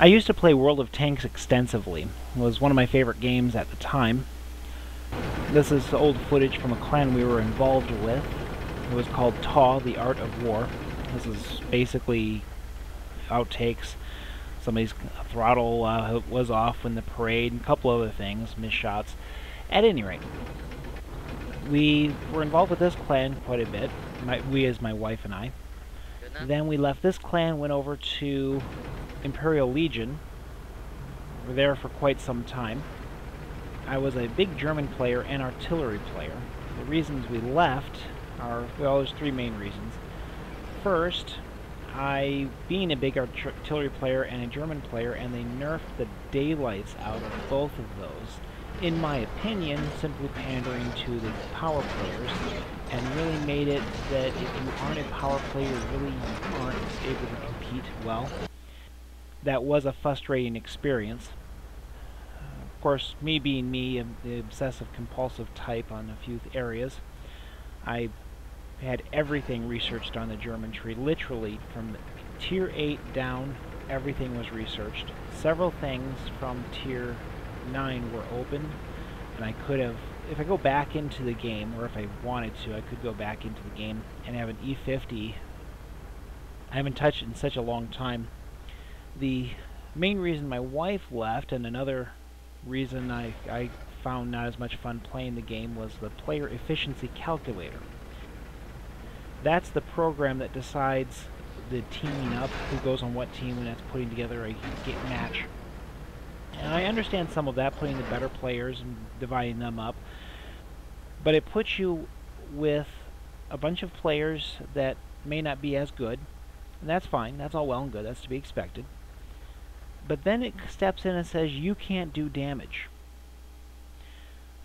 I used to play World of Tanks extensively. It was one of my favorite games at the time. This is old footage from a clan we were involved with. It was called TOW, The Art of War. This is basically outtakes. Somebody's throttle was off in the parade, and a couple other things, missed shots. At any rate, we were involved with this clan quite a bit. We as my wife and I. Then we left this clan, went over to Imperial Legion. We were there for quite some time. I was a big German player and artillery player. The reasons we left are, well, there's three main reasons. First, being a big artillery player and a German player, and they nerfed the daylights out of both of those. In my opinion, simply pandering to the power players, and really made it that if you aren't a power player, you really aren't able to compete well. That was a frustrating experience. Of course, me being me, the obsessive-compulsive type on a few areas, I had everything researched on the German tree. Literally, from Tier 8 down, everything was researched. Several things from Tier 9 were open, and I could have, if I go back into the game, or if I wanted to, I could go back into the game and have an E50. I haven't touched it in such a long time. The main reason my wife left, and another reason I found not as much fun playing the game, was the player efficiency calculator. That's the program that decides the teaming up, who goes on what team when it's putting together a match. And I understand some of that, putting the better players and dividing them up, but it puts you with a bunch of players that may not be as good, and that's fine, that's all well and good, that's to be expected. But then it steps in and says you can't do damage.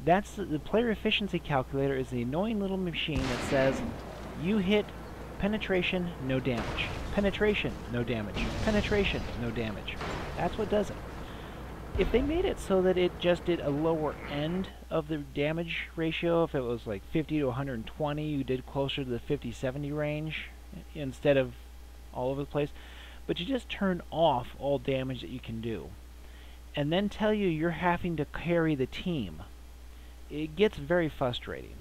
That's the player efficiency calculator is the annoying little machine that says you hit penetration, no damage. Penetration, no damage. Penetration, no damage. That's what does it. If they made it so that it just did a lower end of the damage ratio, if it was like 50 to 120, you did closer to the 50-70 range instead of all over the place, but you just turn off all damage that you can do, and then tell you you're having to carry the team, it gets very frustrating.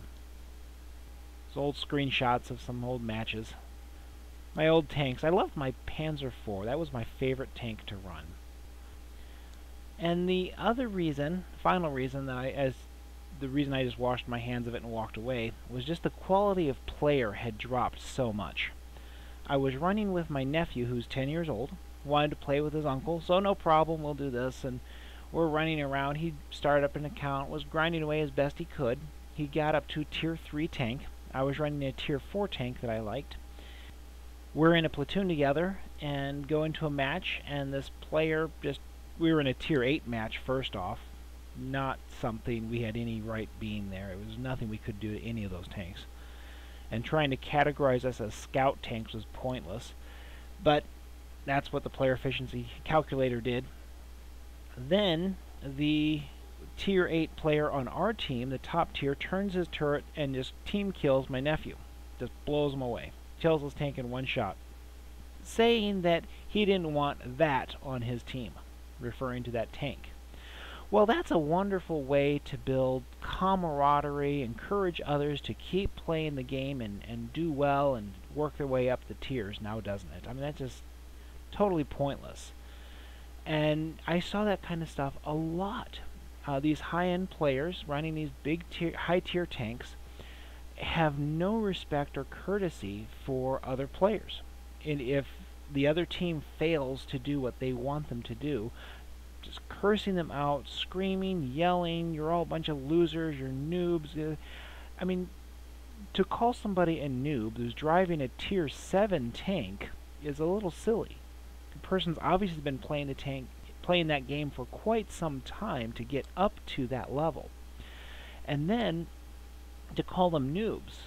There's old screenshots of some old matches. My old tanks. I loved my Panzer IV. That was my favorite tank to run. And the other reason, final reason that the reason I just washed my hands of it and walked away, was just the quality of player had dropped so much. I was running with my nephew, who's 10 years old, wanted to play with his uncle, so no problem, we'll do this, and we're running around. He started up an account, was grinding away as best he could. He got up to Tier 3 tank. I was running a Tier 4 tank that I liked. We're in a platoon together and go into a match, and this player just, we were in a Tier 8 match first off, not something we had any right being there. It was nothing we could do to any of those tanks. And trying to categorize us as scout tanks was pointless, but that's what the player efficiency calculator did. Then the Tier 8 player on our team, the top tier, turns his turret and just team kills my nephew. Just blows him away. Kills his tank in one shot. Saying that he didn't want that on his team, referring to that tank. Well, that's a wonderful way to build camaraderie, encourage others to keep playing the game and do well and work their way up the tiers, now doesn't it? I mean, that's just totally pointless. And I saw that kind of stuff a lot. These high-end players running these big high-tier tanks have no respect or courtesy for other players. And if the other team fails to do what they want them to do, just cursing them out, screaming, yelling, you're all a bunch of losers, you're noobs. I mean, to call somebody a noob who's driving a Tier 7 tank is a little silly. The person's obviously been playing that game for quite some time to get up to that level. And then to call them noobs,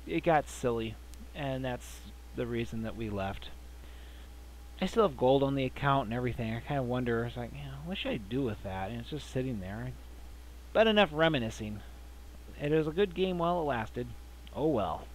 it got silly, and that's the reason that we left. I still have gold on the account and everything. I kind of wonder, it's like, what should I do with that? And it's just sitting there. But enough reminiscing. It was a good game while it lasted. Oh well.